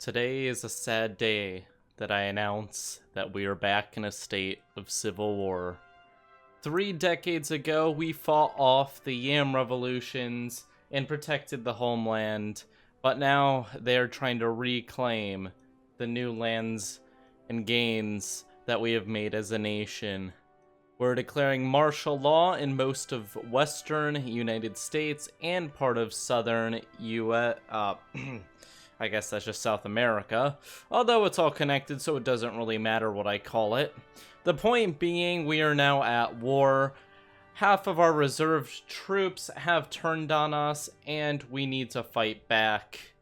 Today is a sad day that I announce that we are back in a state of civil war. 3 decades ago, we fought off the Yam revolutions and protected the homeland, but now they are trying to reclaim the new lands and gains that we have made as a nation. We're declaring martial law in most of western United States and part of southern US, I guess that's just South America, although it's all connected, so it doesn't really matter what I call it. The point being, we are now at war. Half of our reserve troops have turned on us, and we need to fight back.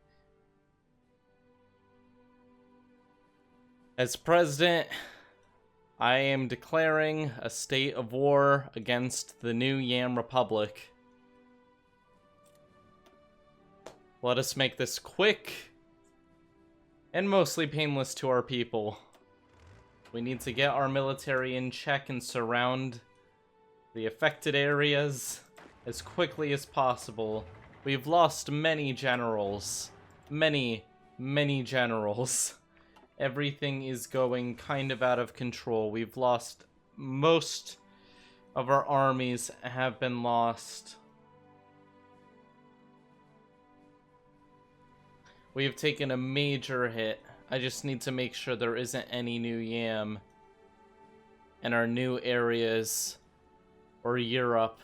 As president, I am declaring a state of war against the new Yam Republic. Let us make this quick and mostly painless to our people. We need to get our military in check and surround the affected areas as quickly as possible. We've lost many generals. Many generals. Everything is going kind of out of control. We've lost most of our armies have been lost. We have taken a major hit. I just need to make sure there isn't any new Yam in our new areas or Europe.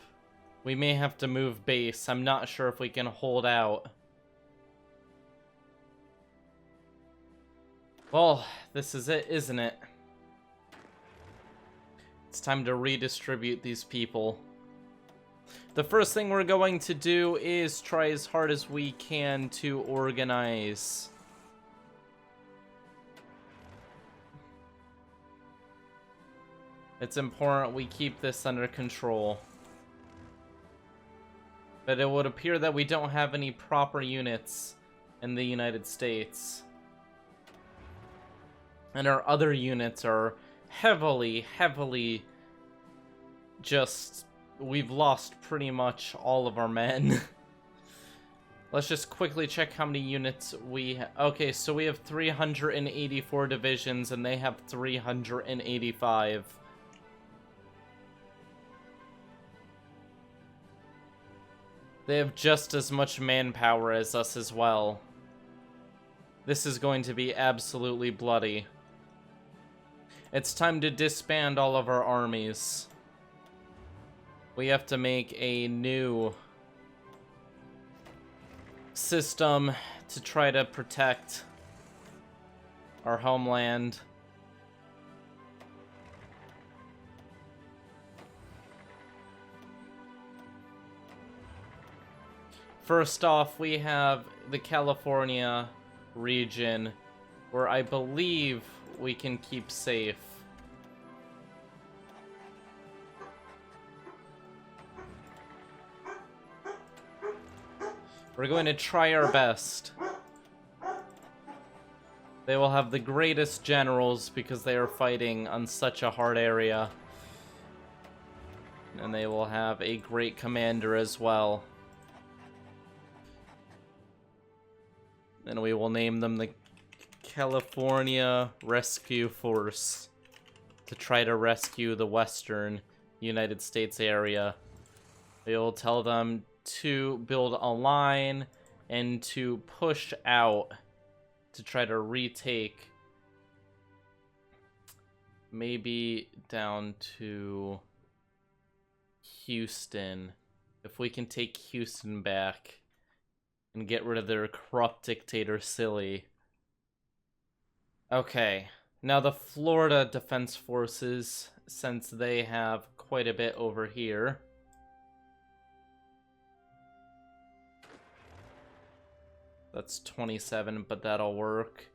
We may have to move base. I'm not sure if we can hold out. Well, this is it, isn't it? It's time to redistribute these people. The first thing we're going to do is try as hard as we can to organize. It's important we keep this under control. But it would appear that we don't have any proper units in the United States. And our other units are heavily just... We've lost pretty much all of our men. Let's just quickly check how many units we have. Okay, so we have 384 divisions and they have 385. They have just as much manpower as us as well. This is going to be absolutely bloody. It's time to disband all of our armies. We have to make a new system to try to protect our homeland. First off, we have the California region, where I believe we can keep safe. We're going to try our best. They will have the greatest generals because they are fighting on such a hard area. And they will have a great commander as well. And we will name them the California Rescue Force to try to rescue the western United States area. We will tell them to build a line and to push out to try to retake maybe down to Houston. If we can take Houston back and get rid of their corrupt dictator Silly. Okay, now the Florida Defense Forces, since they have quite a bit over here. That's 27, but that'll work.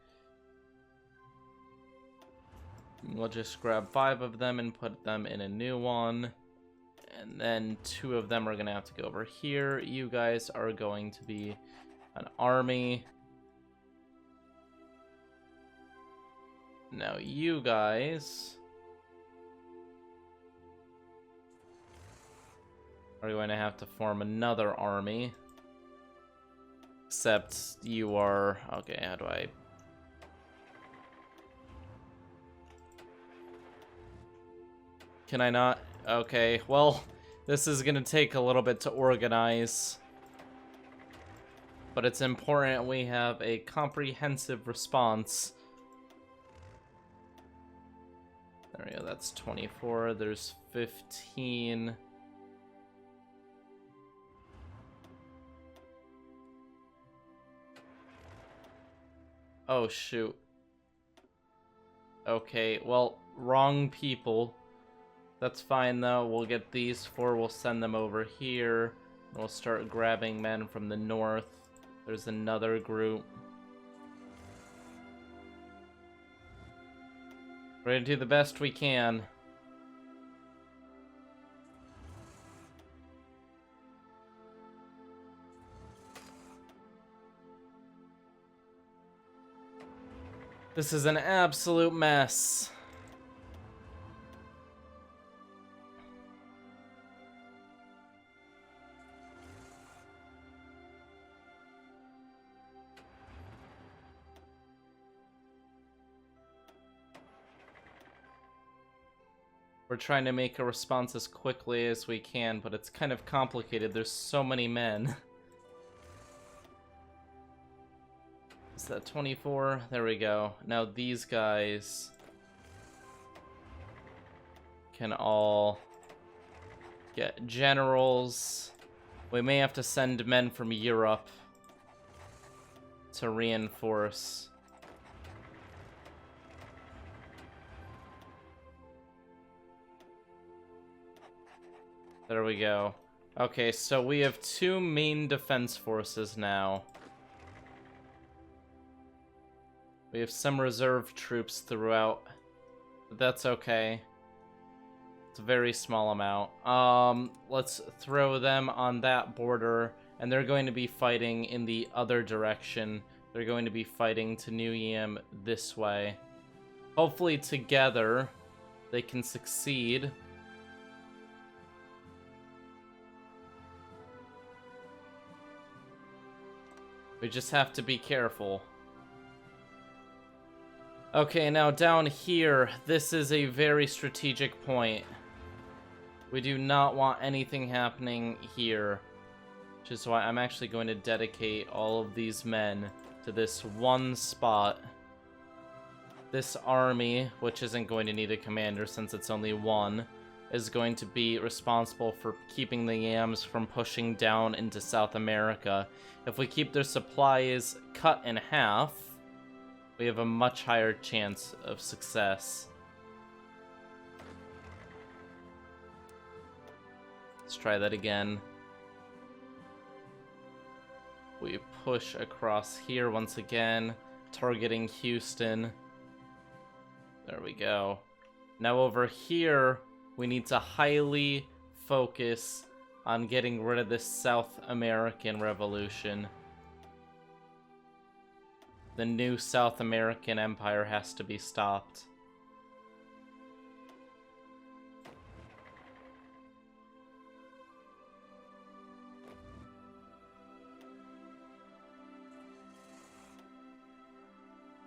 We'll just grab 5 of them and put them in a new one. And then 2 of them are going to have to go over here. You guys are going to be an army. Now you guys are going to have to form another army. Except you are... Okay, how do I Can I not? Okay, well, this is gonna take a little bit to organize. But it's important we have a comprehensive response. There we go, that's 24, there's 15. Oh, shoot. Okay, well, wrong people. That's fine, though. We'll get these 4, we'll send them over here. And we'll start grabbing men from the north. There's another group. We're gonna do the best we can. This is an absolute mess. We're trying to make a response as quickly as we can, but it's kind of complicated. There's so many men. Is that 24? There we go. Now these guys can all get generals. We may have to send men from Europe to reinforce. There we go. Okay, so we have 2 main defense forces now. We have some reserve troops throughout, but that's okay. It's a very small amount. Let's throw them on that border, and they're going to be fighting in the other direction. They're going to be fighting to New Yam this way. Hopefully together, they can succeed. We just have to be careful. Okay, now down here, this is a very strategic point. We do not want anything happening here, which is why I'm actually going to dedicate all of these men to this one spot. This army, which isn't going to need a commander since it's only 1, is going to be responsible for keeping the Yams from pushing down into South America. If we keep their supplies cut in half, we have a much higher chance of success. Let's try that again. We push across here once again, targeting Houston. There we go. Now over here, we need to highly focus on getting rid of this South American revolution. The new South American Empire has to be stopped.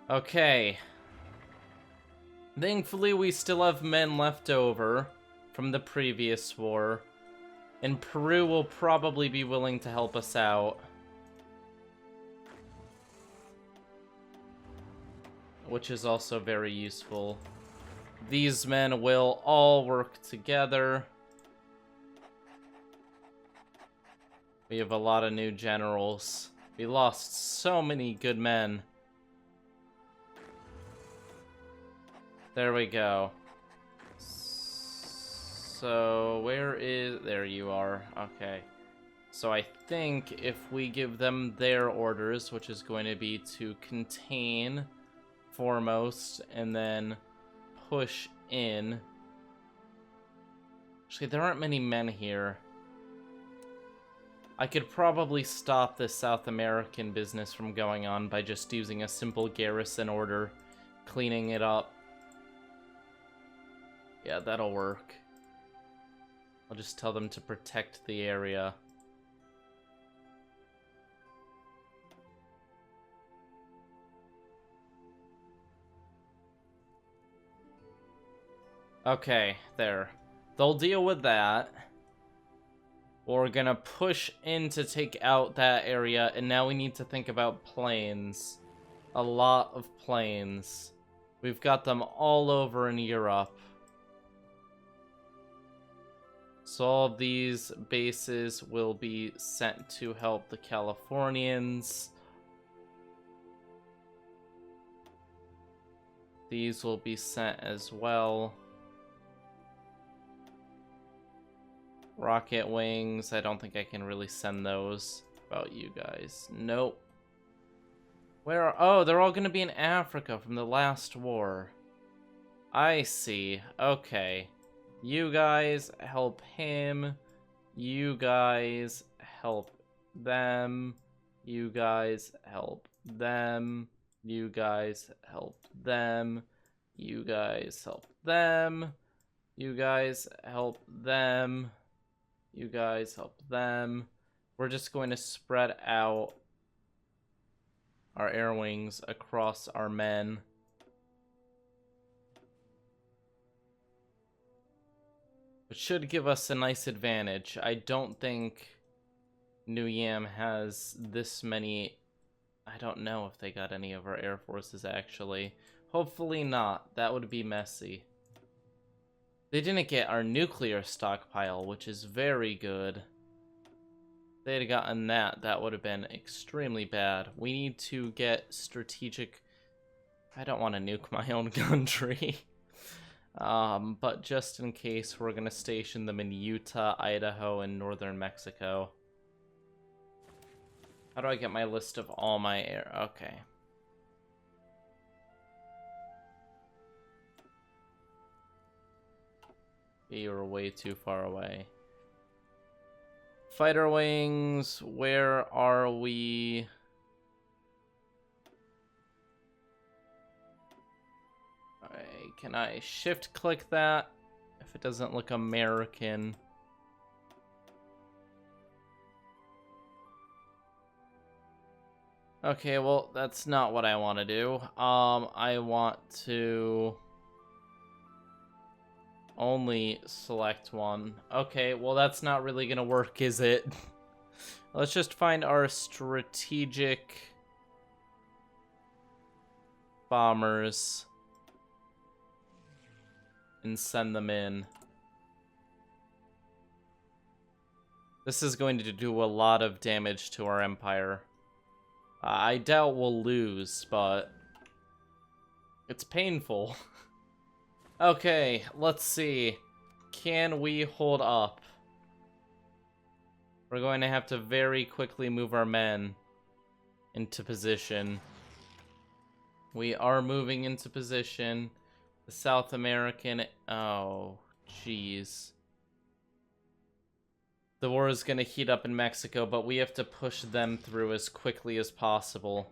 Okay. Thankfully, we still have men left over from the previous war, and Peru will probably be willing to help us out. Which is also very useful. These men will all work together. We have a lot of new generals. We lost so many good men. There we go. So, where is... There you are. Okay. So I think if we give them their orders, which is going to be to contain foremost and then push in. Actually, there aren't many men here. I could probably stop this South American business from going on by just using a simple garrison order, cleaning it up. Yeah, that'll work. I'll just tell them to protect the area. Okay, there. they'll deal with that. We're gonna push in to take out that area, and now we need to think about planes. A lot of planes. We've got them all over in Europe. So all of these bases will be sent to help the Californians. These will be sent as well. Rocket wings, I don't think I can really send those. About you guys. Nope. Where are... Oh, they're all gonna be in Africa from the last war. I see. Okay. You guys help him. You guys help them. You guys help them. You guys help them. You guys help them. You guys help them. You guys help them. We're just going to spread out our air wings across our men. Which should give us a nice advantage. I don't think NZXT has this many... I don't know if they got any of our air forces, actually. Hopefully not. That would be messy. They didn't get our nuclear stockpile, which is very good. If they had gotten that, that would have been extremely bad. We need to get strategic... I don't want to nuke my own country. But just in case, we're going to station them in Utah, Idaho, and northern Mexico. How do I get my list of all my air? Okay. You're way too far away. Fighter wings, where are we? Can I shift click that if it doesn't look American? Okay, well, that's not what I want to do. I want to only select one. Okay, well, that's not really gonna work, is it? Let's just find our strategic bombers and send them in. This is going to do a lot of damage to our empire. I doubt we'll lose, but it's painful. Okay, let's see. Can we hold up? We're going to have to very quickly move our men into position. We are moving into position. The South American... Oh, jeez. The war is going to heat up in Mexico, but we have to push them through as quickly as possible.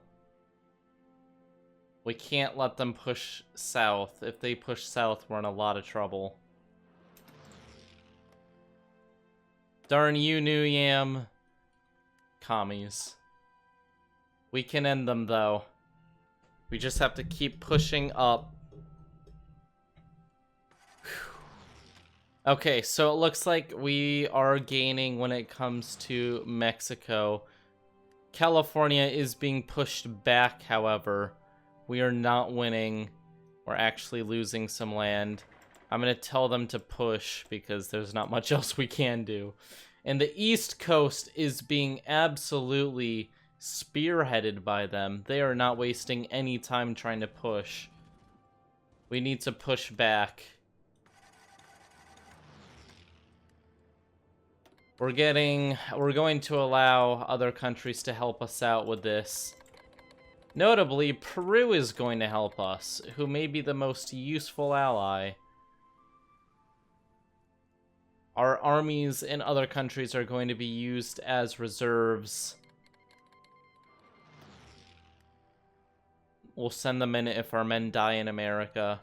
We can't let them push south. If they push south, we're in a lot of trouble. Darn you, NZXT. Commies. We can end them, though. We just have to keep pushing up. Okay, so it looks like we are gaining when it comes to Mexico. California is being pushed back, however. We are not winning. We're actually losing some land. I'm going to tell them to push because there's not much else we can do. And the East Coast is being absolutely spearheaded by them. They are not wasting any time trying to push. We need to push back. We're going to allow other countries to help us out with this. Notably, Peru is going to help us, who may be the most useful ally. Our armies in other countries are going to be used as reserves. We'll send them in if our men die in America.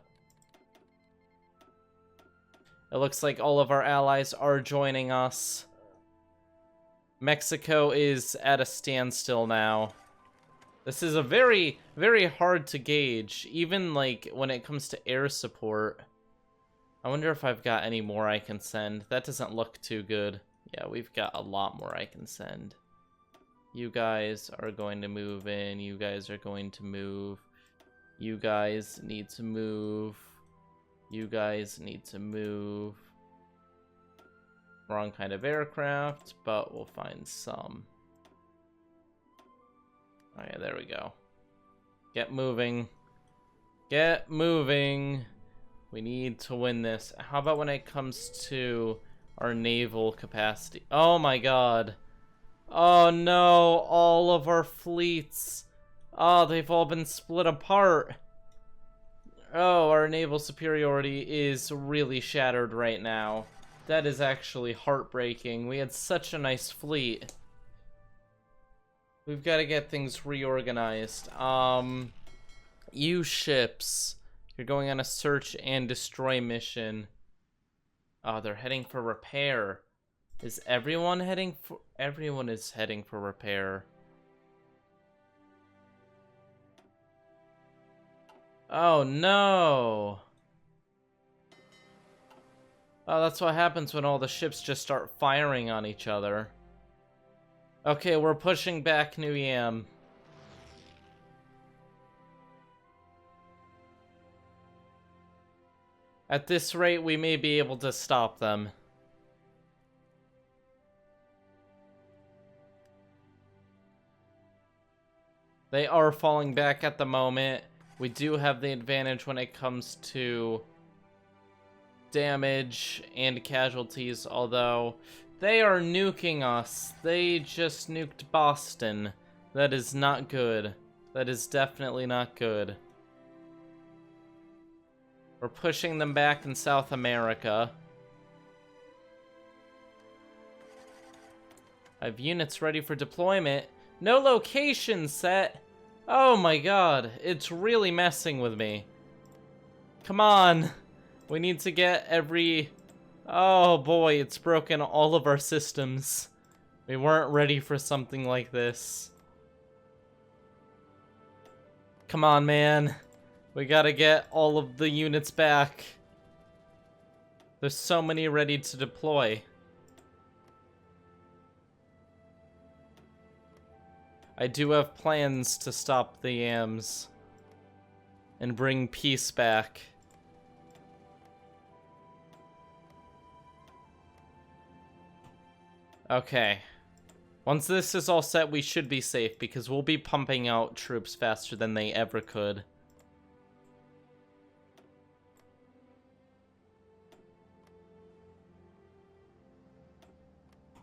It looks like all of our allies are joining us. Mexico is at a standstill now. This is a very, very hard to gauge, even like when it comes to air support. I wonder if I've got any more I can send. That doesn't look too good. Yeah, we've got a lot more I can send. You guys are going to move in. You guys are going to move. You guys need to move. You guys need to move. Wrong kind of aircraft, but we'll find some. Okay, there we go. Get moving. Get moving. We need to win this. How about when it comes to our naval capacity? Oh my god. Oh no, all of our fleets. Oh, they've all been split apart. Oh, our naval superiority is really shattered right now. That is actually heartbreaking. We had such a nice fleet. We've got to get things reorganized. You ships. You're going on a search and destroy mission. Oh, they're heading for repair. Is everyone heading for... Everyone is heading for repair. Oh, no. Oh, that's what happens when all the ships just start firing on each other. Okay, we're pushing back New Yam. At this rate, we may be able to stop them. They are falling back at the moment. We do have the advantage when it comes to damage and casualties, although they are nuking us. They just nuked Boston. That is not good. That is definitely not good. We're pushing them back in South America. I have units ready for deployment. No location set. Oh my god, it's really messing with me. Come on. We need to get every... Oh boy, it's broken all of our systems. We weren't ready for something like this. Come on, man. We gotta get all of the units back. There's so many ready to deploy. I do have plans to stop the Yams and bring peace back. Okay. Once this is all set, we should be safe because we'll be pumping out troops faster than they ever could.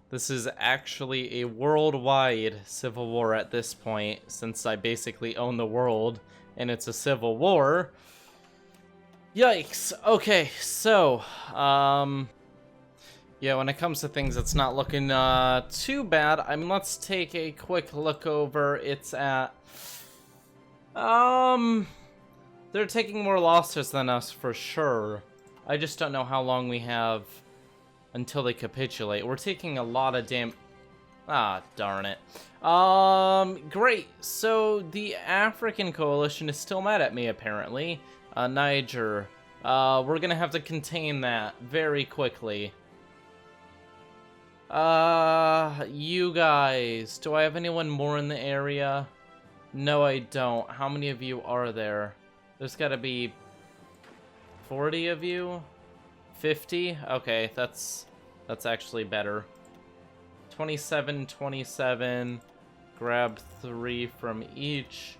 This is actually a worldwide civil war at this point, since I basically own the world, and it's a civil war. Yikes. Okay, so, yeah, when it comes to things, it's not looking too bad. I mean, let's take a quick look over. It's at... They're taking more losses than us for sure. I just don't know how long we have until they capitulate. We're taking a lot of Ah, darn it. Great. So the African coalition is still mad at me, apparently. Niger. We're gonna have to contain that very quickly. You guys. Do I have anyone more in the area? No, I don't. How many of you are there? There's gotta be 40 of you? 50? Okay, that's actually better. 27, 27. Grab 3 from each.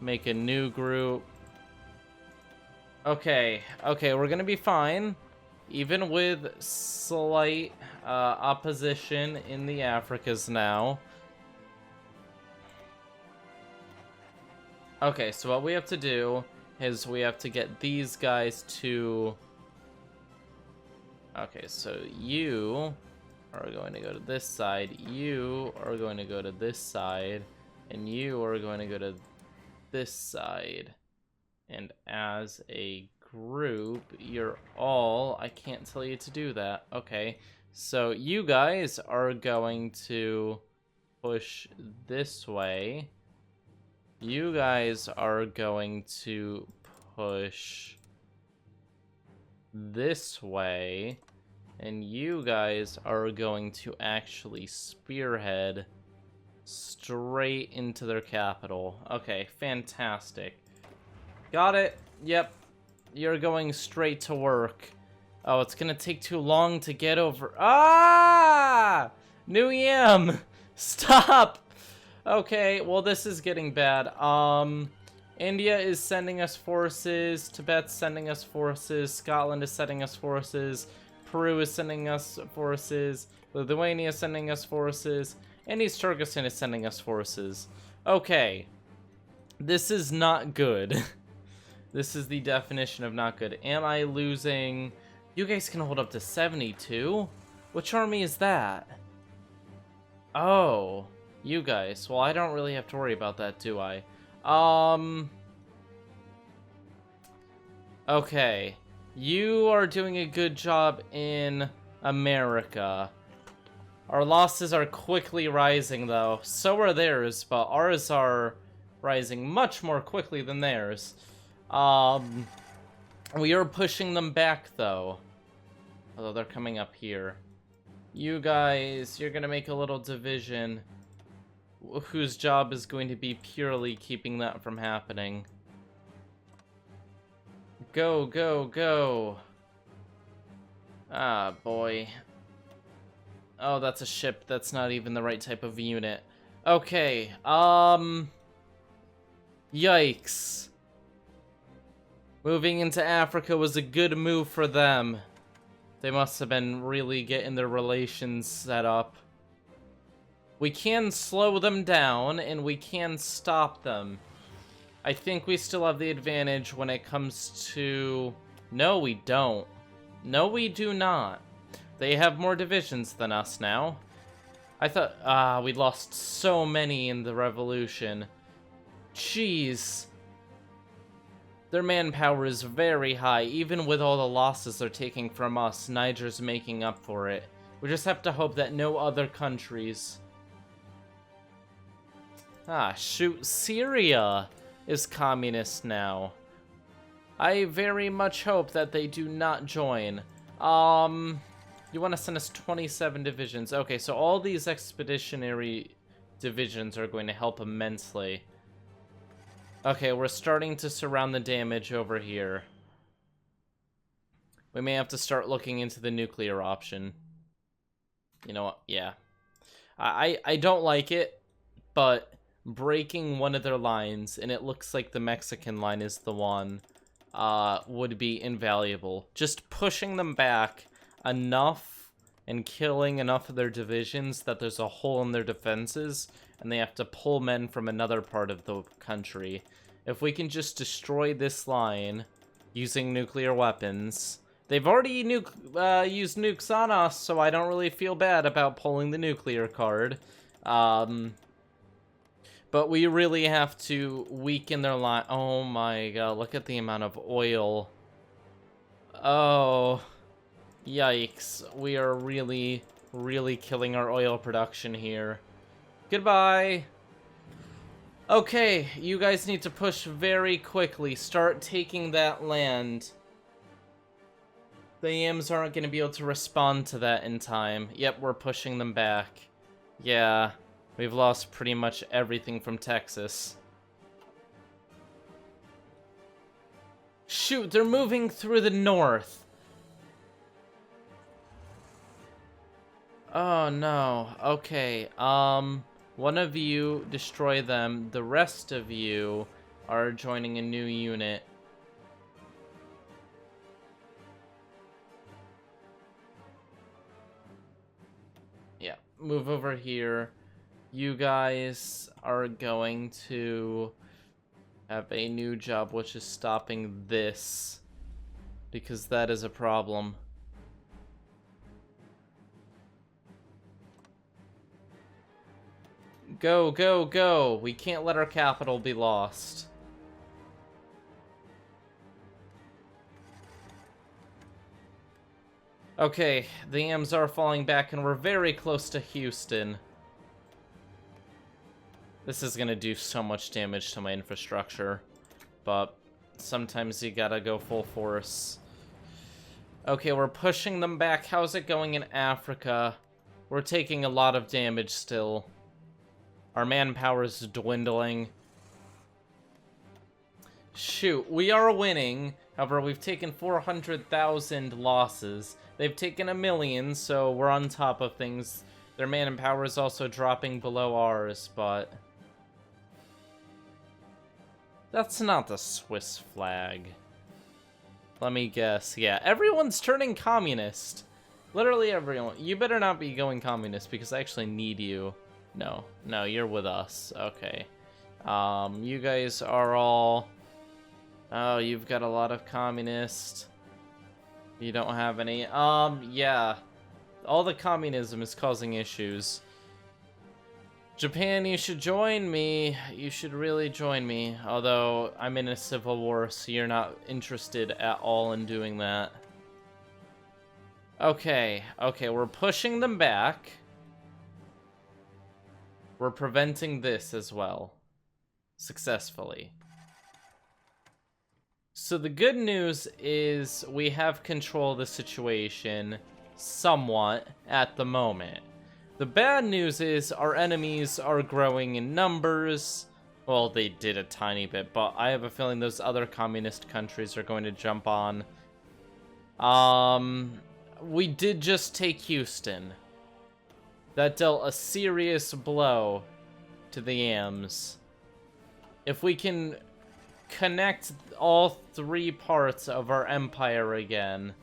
Make a new group. Okay, we're gonna be fine. Even with slight opposition in the Africas now. Okay, so what we have to do is we have to get these guys to... Okay, so you are going to go to this side, you are going to go to this side, and you are going to go to this side. And as a group, you're all... I can't tell you to do that. Okay, so you guys are going to push this way. You guys are going to push this way, and you guys are going to actually spearhead straight into their capital. Okay, fantastic. Got it. Yep. You're going straight to work. Oh, it's gonna take too long to get over. Ah! New Yam! Stop! Okay, well, this is getting bad. India is sending us forces. Tibet's sending us forces. Scotland is sending us forces. Peru is sending us forces. Lithuania is sending us forces. And East Turkestan is sending us forces. Okay. This is not good. This is the definition of not good. Am I losing... You guys can hold up to 72? Which army is that? Oh, you guys. Well, I don't really have to worry about that, do I? Okay. You are doing a good job in America. Our losses are quickly rising, though. So are theirs, but ours are rising much more quickly than theirs. We are pushing them back, though. Although they're coming up here. You guys, you're gonna make a little division whose job is going to be purely keeping that from happening. Go, go, go. Ah, boy. Oh, that's a ship. That's not even the right type of unit. Okay, yikes. Moving into Africa was a good move for them. They must have been really getting their relations set up. We can slow them down, and we can stop them. I think we still have the advantage when it comes to... No, we don't. No, we do not. They have more divisions than us now. I thought... we lost so many in the revolution. Jeez. Their manpower is very high. Even with all the losses they're taking from us, Niger's making up for it. We just have to hope that no other countries... Ah, shoot. Syria is communist now. I very much hope that they do not join. You want to send us 27 divisions. Okay, so all these expeditionary divisions are going to help immensely. Okay, we're starting to surround the damage over here. We may have to start looking into the nuclear option. You know what? Yeah. I don't like it, but breaking one of their lines, and it looks like the Mexican line is the one, would be invaluable. Just pushing them back enough and killing enough of their divisions that there's a hole in their defenses, and they have to pull men from another part of the country. If we can just destroy this line using nuclear weapons... They've already used nukes on us, so I don't really feel bad about pulling the nuclear card. But we really have to weaken their line. Oh my god, look at the amount of oil. Oh, yikes. We are really, really killing our oil production here. Goodbye. Okay, you guys need to push very quickly. Start taking that land. The Yams aren't going to be able to respond to that in time. Yep, we're pushing them back. Yeah. We've lost pretty much everything from Texas. Shoot, they're moving through the north. Oh no. Okay, one of you destroy them. The rest of you are joining a new unit. Yeah, move over here. You guys are going to have a new job, which is stopping this, because that is a problem. Go, go, go! We can't let our capital be lost. Okay, the Yams are falling back, and we're very close to Houston. This is gonna do so much damage to my infrastructure, but sometimes you gotta go full force. Okay, we're pushing them back. How's it going in Africa? We're taking a lot of damage still. Our manpower is dwindling. Shoot, we are winning. However, we've taken 400,000 losses. They've taken 1,000,000, so we're on top of things. Their manpower is also dropping below ours, but... that's not the Swiss flag. Let me guess. Yeah, everyone's turning communist. Literally everyone. You better not be going communist because I actually need you. No, you're with us. Okay. You guys are all... oh, you've got a lot of communist. You don't have any. Yeah. All the communism is causing issues. Japan, you should join me. You should really join me. Although, I'm in a civil war, so you're not interested at all in doing that. Okay, we're pushing them back. We're preventing this as well. Successfully. So the good news is we have control of the situation somewhat at the moment. The bad news is our enemies are growing in numbers. Well, they did a tiny bit, but I have a feeling those other communist countries are going to jump on. We did just take Houston. That dealt a serious blow to the Yams. If we can connect all 3 parts of our empire again.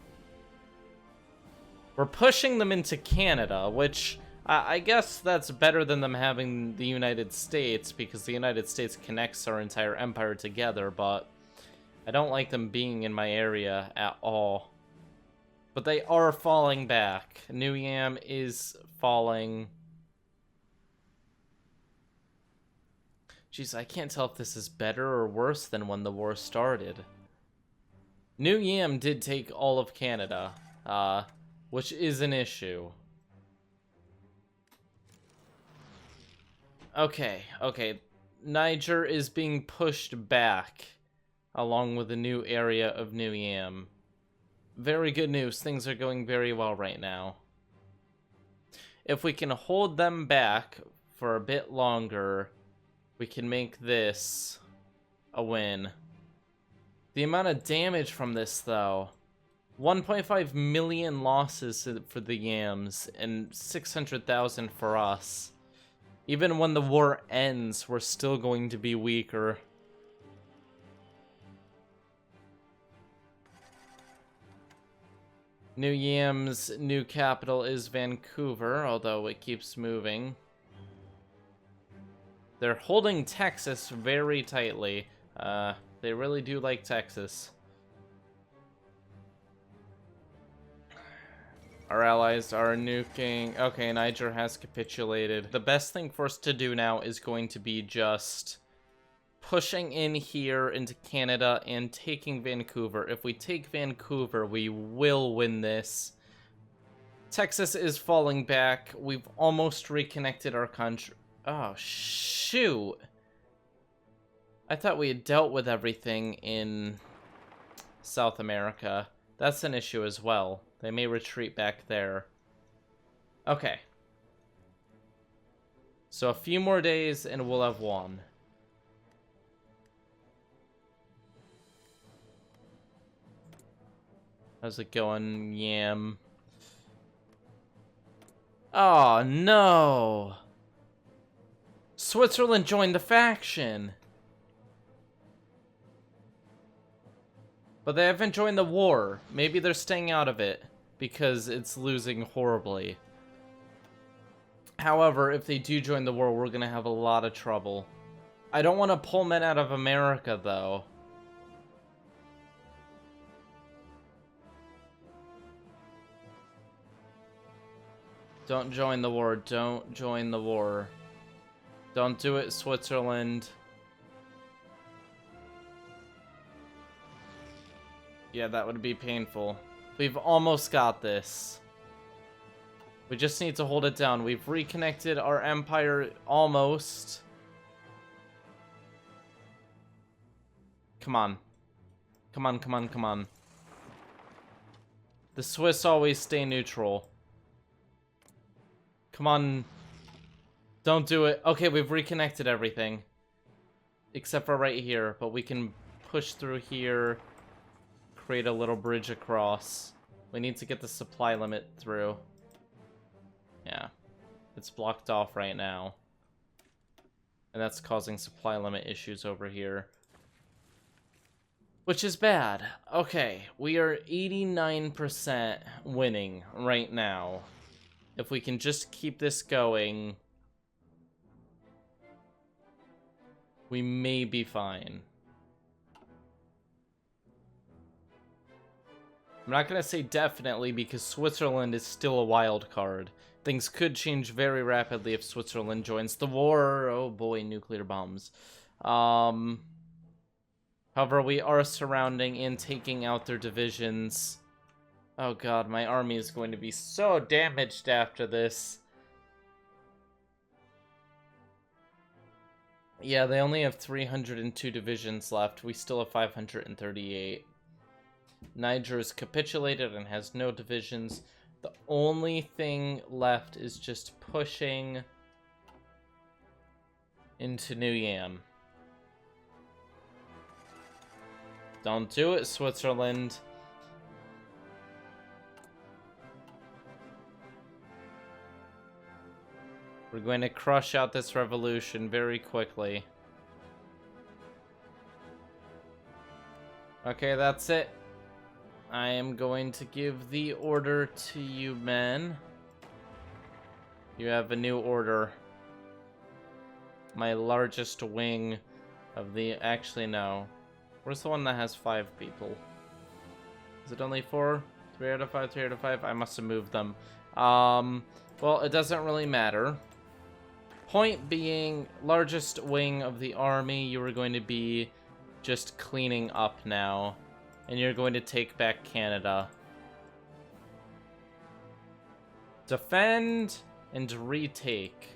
We're pushing them into Canada, which I guess that's better than them having the United States, because the United States connects our entire empire together, but I don't like them being in my area at all. But they are falling back. NZXT is falling. Jeez, I can't tell if this is better or worse than when the war started. NZXT did take all of Canada, which is an issue. Okay. Niger is being pushed back, along with the new area of NZXT. Very good news. Things are going very well right now. If we can hold them back for a bit longer, we can make this a win. The amount of damage from this, though. 1.5 million losses for the Yams and 600,000 for us. Even when the war ends, we're still going to be weaker. NZXT's new capital is Vancouver, although it keeps moving. They're holding Texas very tightly. They really do like Texas. Our allies are nuking. Okay, Niger has capitulated. The best thing for us to do now is going to be just pushing in here into Canada and taking Vancouver. If we take Vancouver, we will win this. Texas is falling back. We've almost reconnected our country. Oh, shoot. I thought we had dealt with everything in South America. That's an issue as well. They may retreat back there. Okay. So a few more days and we'll have won. How's it going, Yam? Oh, no! Switzerland joined the faction! But they haven't joined the war. Maybe they're staying out of it, because it's losing horribly. However, if they do join the war, we're gonna have a lot of trouble. I don't want to pull men out of America, though. Don't join the war. Don't join the war. Don't do it, Switzerland. Yeah, that would be painful. We've almost got this. We just need to hold it down. We've reconnected our empire almost. Come on. Come on, come on, come on. The Swiss always stay neutral. Come on. Don't do it. Okay, we've reconnected everything. Except for right here. But we can push through here. Create a little bridge across. We need to get the supply limit through. Yeah. It's blocked off right now. And that's causing supply limit issues over here. Which is bad. Okay, we are 89% winning right now. If we can just keep this going, we may be fine. I'm not going to say definitely because Switzerland is still a wild card. Things could change very rapidly if Switzerland joins the war. Oh boy, nuclear bombs. However, we are surrounding and taking out their divisions. Oh god, my army is going to be so damaged after this. Yeah, they only have 302 divisions left. We still have 538. Niger has capitulated and has no divisions. The only thing left is just pushing into NZXT. Don't do it, Switzerland. We're going to crush out this revolution very quickly. Okay, that's it. I am going to give the order to you men. You have a new order. My largest wing of the... Actually, no. Where's the one that has 5 people? Is it only 4? 3 out of 5, 3 out of 5? I must have moved them. Well, it doesn't really matter. Point being, largest wing of the army, you are going to be just cleaning up now. And you're going to take back Canada. Defend and retake.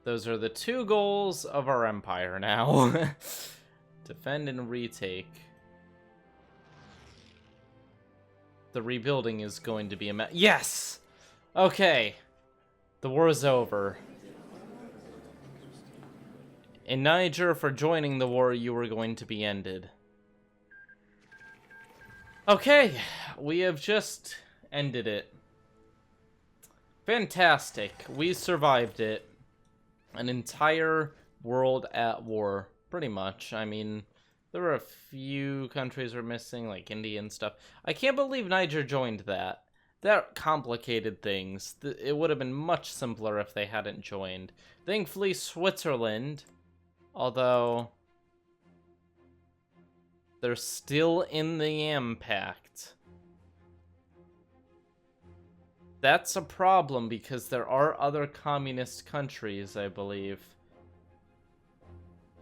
Those are the 2 goals of our empire now. Defend and retake. The rebuilding is going to be a Yes! Okay. The war is over. In Niger, for joining the war, you were going to be ended. Okay, we have just ended it. Fantastic. We survived it. An entire world at war, pretty much. I mean, there were a few countries were missing, like India and stuff. I can't believe Niger joined that. That complicated things. It would have been much simpler if they hadn't joined. Thankfully, Switzerland, although they're still in the YAM Pact. That's a problem because there are other communist countries, I believe.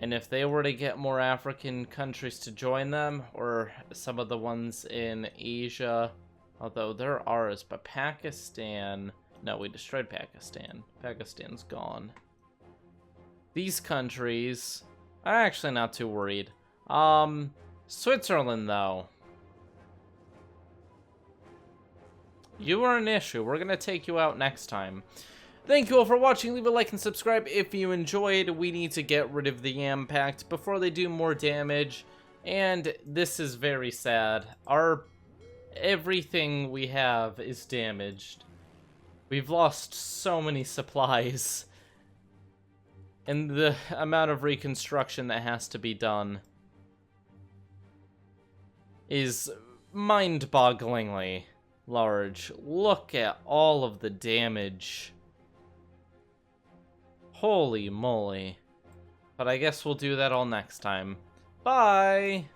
And if they were to get more African countries to join them, or some of the ones in Asia... Although they're ours, but Pakistan... No, we destroyed Pakistan. Pakistan's gone. These countries... I'm actually not too worried. Switzerland, though. You are an issue. We're gonna take you out next time. Thank you all for watching. Leave a like and subscribe if you enjoyed. We need to get rid of the YAM Pact before they do more damage. And this is very sad. Everything we have is damaged. We've lost so many supplies. And the amount of reconstruction that has to be done is mind-bogglingly large. Look at all of the damage. Holy moly. But I guess we'll do that all next time. Bye!